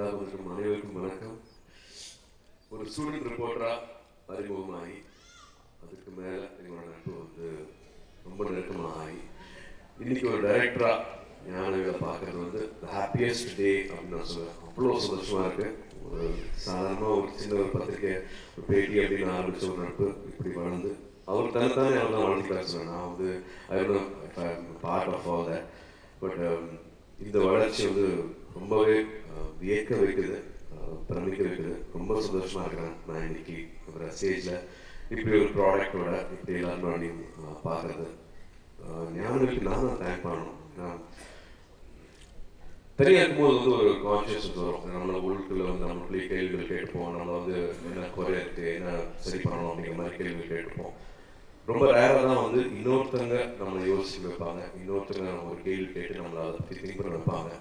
எல்லாருக்கும் அனைவருக்கும் வணக்கம். ஒரு ஸ்டூடெண்ட் ரிப்போர்ட்டராக அறிமுகமாகி அதுக்கு மேலே எங்களோட நட்பு வந்து ரொம்ப நெருக்கமாக ஆகி இன்னைக்கு ஒரு டைரக்டராக ஞானவேலை பார்க்கறது வந்து ஹாப்பியஸ்ட் டே அப்படின்னு நான் சொல்லுவேன். அவ்வளோ சந்தோஷமாக இருக்குது. ஒரு சாதாரணமாக ஒரு சின்ன ஒரு பத்திரிக்கை ஒரு பேட்டி அப்படின்னு ஆரம்பித்த ஒரு நட்பு இப்படி வளர்ந்து அவர் தனித்தானே அவர் தான் வளர்த்திக்கலாம் சொல்லுவேன். நான் வந்து part of all that. But இந்த வளர்ச்சி வந்து ரொம்பவே வியக்க வைக்குது, பிரமிக்க வைக்குது. ரொம்ப சந்தோஷமாக இருக்கிறேன் நான் இன்னைக்கு ஒரு ஸ்டேஜில் இப்படி ஒரு ப்ராடக்டோட இப்படி எல்லாரும் முன்னாடியும் பார்க்குறது. ஞானவேலுக்கு நான் தான் தேங்க் பண்ணணும். நான் தனியாக இருக்கும்போது வந்து ஒரு கான்ஷியஸ்னஸ் வரும். நம்மளை உள்ளுக்குள்ளே வந்து நம்மளுக்குள்ளேயே கேள்விகள் கேட்டுப்போம். நம்மளை வந்து என்ன குறை இருக்குது, என்ன சரி பண்ணணும் அப்படிங்கிற மாதிரி கேள்விகள் கேட்டுப்போம். ரொம்ப ரேராக தான் வந்து இன்னொருத்தங்க நம்மளை யோசிக்க வைப்பாங்க, இன்னொருத்தங்க நம்ம ஒரு கேள்வி கேட்டு நம்மளை அதை பற்றி திங்க் பண்ண வைப்பாங்க.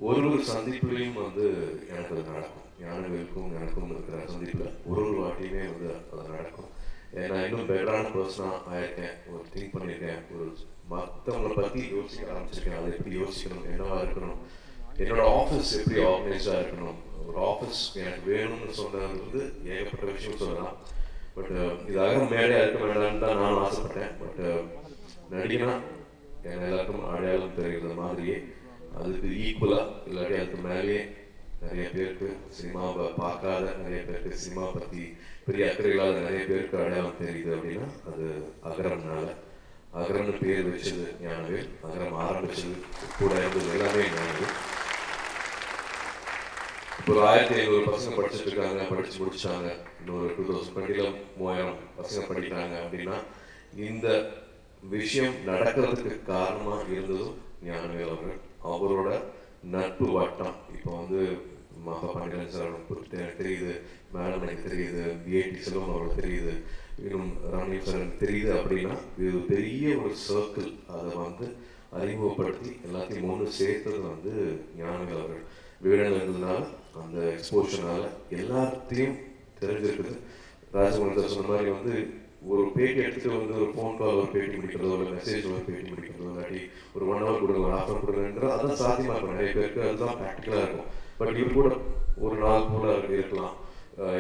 ஒரு சந்திப்புலையும் வந்து எனக்கு அது நடக்கும். ஞானவேலுக்கும் எனக்கும் இருக்கிற சந்திப்பில் ஒரு வாட்டியுமே வந்து அது நடக்கும். நான் இன்னும் பெட்டரான பர்சனாக ஆயிருக்கேன், ஒரு திங்க் பண்ணியிருக்கேன், ஒரு மற்றவங்களை பற்றி யோசிக்க ஆரம்பிச்சிருக்கேன். அதை எப்படி யோசிக்கணும், என்னவா இருக்கணும், என்னோட ஆஃபீஸ் எப்படி ஆர்கனைஸாக இருக்கணும். ஒரு ஆஃபீஸ் எனக்கு வேணும்னு சொன்னது வந்து ஏகப்பட்ட விஷயம் சொல்லலாம். பட் இதாக மேலே இருக்க வேண்டாம்னு தான் நான் ஆசைப்பட்டேன். பட் நடிகனா என் எல்லாருக்கும் அடையாளம் தெரிகிற மாதிரியே அதுக்கு ஈக்குவலாக இல்லாட்டி அதுக்கு மேலேயே நிறைய பேருக்கு சினிமாவை பார்க்காத நிறைய பேருக்கு சினிமா பற்றி பெரிய அக்கறை இல்லாத நிறைய பேருக்கு அடையாளம் தெரியுது அப்படின்னா அது அகரம்னால. அகரம்னு பேர் வச்சது ஞானவேல், அகரம் ஆரம்பிச்சது கூட இருந்தது எல்லாமே ஞானவேல். இப்போ 1500 பசங்க படிச்சுட்டு இருக்காங்க, படிச்சு முடிச்சாங்க. இன்னொரு 2020 3000 பசங்க படிக்கிறாங்க அப்படின்னா இந்த விஷயம் நடக்கிறதுக்கு காரணமாக இருந்ததும் ஞானவேல் அவர்கள். அவரோட நட்பு வட்டம் இப்போ வந்து மகா பாண்டியன் சார் எனக்கு தெரியுது, மேடம் எனக்கு தெரியுது, பிஏடி செல்வம் அவர்களுக்கு தெரியுது, இன்னும் ரமணீப் சார் எனக்கு தெரியுது அப்படின்னா இது பெரிய ஒரு சர்க்கிள். அதை வந்து அறிமுகப்படுத்தி எல்லாத்தையும் ஒன்று சேர்த்தது வந்து ஞானவேல் அவர்கள். வீடுகள் இருந்ததுனால அந்த எக்ஸ்போஷனால எல்லாத்தையும் தெரிஞ்சிருக்குது. ராஜமோகன் சார் சொன்ன மாதிரி வந்து ஒரு பேட்டி எடுத்துட்டு வந்து ஒரு ஃபோன் கால் ஒரு பேட்டி முடிக்கிறதோ இல்லை மெசேஜ் ஒரு பேட்டி முடிக்கிறதோ இல்லாட்டி ஒரு 1 hour கொடுங்க, ஒரு 1/2 hour கொடுங்கன்ற அதான் சாத்தியமாக இருக்கும். நிறைய பேருக்கு அதுதான் ப்ராக்டிக்கலாக இருக்கும். பட் இவர் கூட ஒரு நாள் கூட இருக்கலாம்,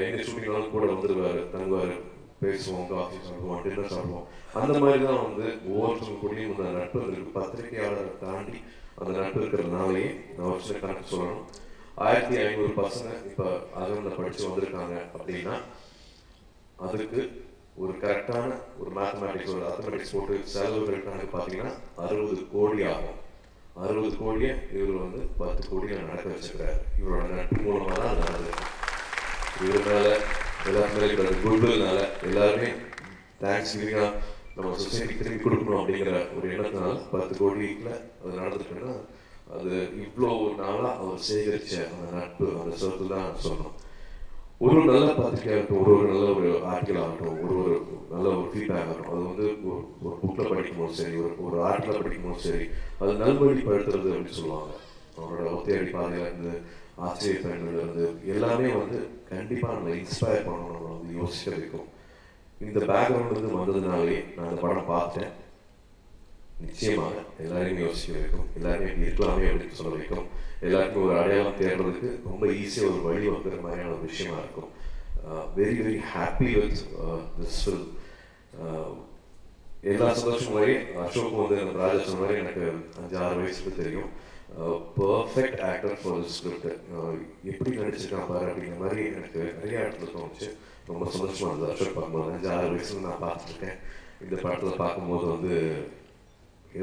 எங்கள் ஷூட்டிங்னாலும் கூட வந்துடுவார், தங்குவார், பேசுவோம், காஃபி சாப்பிடுவோம், டின்னர் சாப்பிடுவோம். அந்த மாதிரி தான் வந்து ஒவ்வொருத்தரும் கூடயும் அந்த நட்பு இருக்கு. பத்திரிகையாளரை தாண்டி அந்த நட்பு இருக்கிறதுனாலேயே நான் ஒரு சின்ன கணக்கு சொல்லணும். 1500 பசங்க இப்போ அகரில் படித்து வந்திருக்காங்க அப்படின்னா அதுக்கு ஒரு கரெக்டான ஒரு மேத்தமேட்டிக்ஸ் ஒரு அத்தமெட்டிக்ஸ் போட்டு செலவுகள் கணக்கு பார்த்தீங்கன்னா 60 கோடி ஆகும். 60 கோடியை இவர் வந்து 10 கோடியை நடக்க வச்சுக்கிறாரு. இவரோட நட்பு மூலமாக தான் அது நடக்குது. இவர் மேலே எல்லாருமே குட்வில்னால எல்லாருமே தேங்க்ஸ் கிவிங்காக நம்ம சொசைட்டி திரும்பி கொடுக்கணும் அப்படிங்கிற ஒரு எண்ணத்தினால 10 கோடியில் அது நடந்துட்டுன்னா அது இவ்வளோ நாளாக அவர் சேகரித்த அந்த நட்பு அந்த சர்க்கிள் தான் சொல்லணும். ஒரு நல்ல பத்திரிகை ஆகட்டும், ஒரு நல்ல ஒரு ஆர்டிக்கல் ஆகட்டும், ஒரு நல்ல ஒரு ஃபீட்பேக் ஆகட்டும், அது வந்து ஒரு புக்கில் படிக்கும்போது சரி, ஒரு ஆர்டிக்கலை படிக்கும்போது சரி, அது நல்வழிப்படுத்துறது அப்படின்னு சொல்லுவாங்க. அவரோட ஒத்தையடி பாதையிலேருந்து ஆசிரியர் பயன்லேருந்து எல்லாமே வந்து கண்டிப்பாக நம்மளை இன்ஸ்பயர் பண்ணணும், நம்மளை வந்து யோசிக்க வைக்கும். இந்த பேக்ரவுண்ட்லேருந்து வந்ததுனாலே நான் அந்த படம் பார்த்தேன். நிச்சயமாக எல்லாரையும் யோசிக்க வைக்கும், எல்லாருமே இப்படி இருக்கலாமே அப்படின்னு சொல்ல வைக்கும். எல்லாருக்கும் ஒரு அடையாளம் தேடுறதுக்கு ரொம்ப ஈஸியாக ஒரு வழி வந்துற மாதிரியான ஒரு விஷயமா இருக்கும். Very very happy with this film. எல்லா சந்தோஷம் மாதிரி அசோக் வந்து எனக்கு ராஜா சொன்ன மாதிரி எனக்கு 5-6 வயசுக்கு தெரியும். Perfect actor for the script. எப்படி நடிச்சிருக்கான் பாரு அப்படிங்கிற மாதிரி எனக்கு நிறைய இடத்துல தோணுச்சு. ரொம்ப சந்தோஷமாக இருந்தது அசோக் பார்க்கும்போது. 5-6 வயசுல நான் பார்த்துருக்கேன். இந்த படத்தில் பார்க்கும்போது வந்து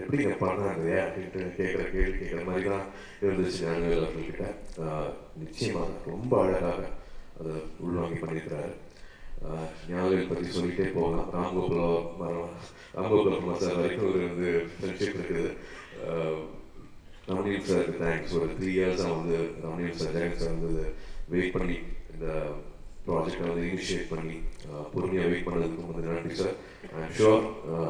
எப்படிங்க பண்ணாங்க அப்படின்ட்டு கேட்குற மாதிரி தான் இருந்துச்சு ஞானவேல் அவர்கள்கிட்ட. நிச்சயமாக ரொம்ப அழகாக அதை உள்வாங்கி பண்ணியிருக்கிறாரு. ஞானவேல் பற்றி சொல்லிகிட்டே போகலாம். ராம்கோகுலம் சார் வரைக்கும் ஒரு வந்து ஃப்ரெண்ட்ஷிப் இருக்குது. ரமணீப் சாருக்கு தேங்க்ஸ். ஒரு 3 years வந்து ரமணீப் சார் ஜெகன் சார் வந்து வெயிட் பண்ணி இந்த ப்ராஜெக்டை வந்து இனிஷியேட் பண்ணி பொறுமையாக வெயிட் பண்ணதுக்கு வந்து நன்றி சார். ஐம் ஷுர்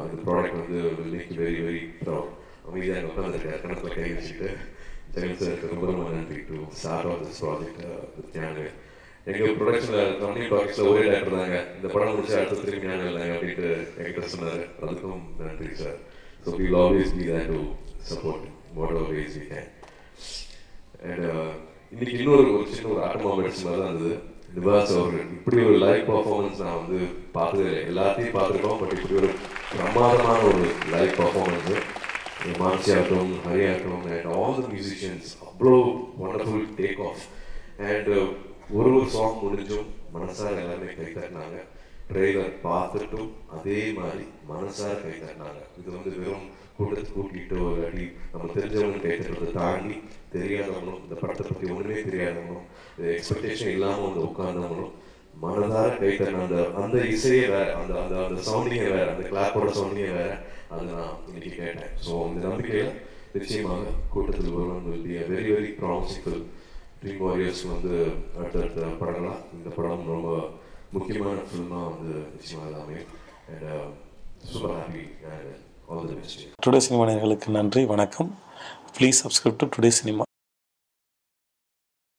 இந்த ப்ராடக்ட் வந்து மேக் வெரி வெரி ப்ரௌட். அமைதியாக உட்காந்துருக்காரு, கணக்கில் கை வச்சுட்டு. ஜெகன் சாருக்கு ரொம்ப ரொம்ப நன்றி to start off this project with Gnanavel. எங்கள் ப்ரொடக்ஷனில் கம்பெனி ப்ராஜெக்ட்ஸில் ஒரே டேரக்டர் தாங்க, இந்த படம் முடிச்சு அடுத்த திரும்பி ஞானவேல் தாங்க அப்படின்ட்டு என்கிட்ட சொன்னார். அதுக்கும் நன்றி sir. So we will always be there to support whatever ways we can. And இன்னைக்கு இன்னொரு சின்ன ஒரு ஆட்டமாக படிச்ச மாதிரி தான் இருந்தது. நிவாஸ் அவர்கள் இப்படி ஒரு லைவ் பர்ஃபார்மன்ஸ் நான் வந்து பார்த்தது இல்லை. எல்லாத்தையும் பார்த்துருக்கோம், பட் இப்படி ஒரு பிரமாதமான ஒரு லைவ் பர்ஃபார்மன்ஸு மான்சி ஆகட்டும், ஹரி ஆகட்டும், அண்ட் ஆல் த மியூசிஷியன்ஸ் அவ்வளோ ஒண்டர்ஃபுல் டேக் ஆஃப். அண்ட் ஒரு சாங் முடிஞ்சும் மனசார எல்லாமே கை தட்டினாங்க. ட்ரெய்லர் பார்த்துட்டும் அதே மாதிரி மனசார கை தட்டினாங்க. இது வந்து வெறும் கூட்டத்தை கூட்டிகிட்டோ இல்லாட்டி நம்ம தெரிஞ்சவங்க கை தட்டுறதை தாண்டி தெரியாதவங்களும், இந்த படத்தை பற்றி ஒன்றுமே தெரியாதவங்களும், எக்ஸ்பெக்டேஷன் இல்லாமல் வந்து உட்கார்ந்தவங்களும் மனதார கை தட்டின அந்த இசையே வேற, அந்த அந்த அந்த சவுண்டிங்கே வேற, அந்த கிளாப்போட சவுண்டிங்கே வேற. அதை நான் இன்னைக்கு கேட்டேன். ஸோ இந்த நம்பிக்கையில் நிச்சயமாக கூட்டத்தில் ஒருவன் will be a very very promising film. Dream warriors வந்து அடுத்தடுத்த படங்களாக இந்த படம் ரொம்ப முக்கியமான ஃபில்மாக வந்து நிச்சயமாக அமையும். And super happy and all the best. Today cinema நேயர்களுக்கு நன்றி, வணக்கம். Please subscribe to today cinema.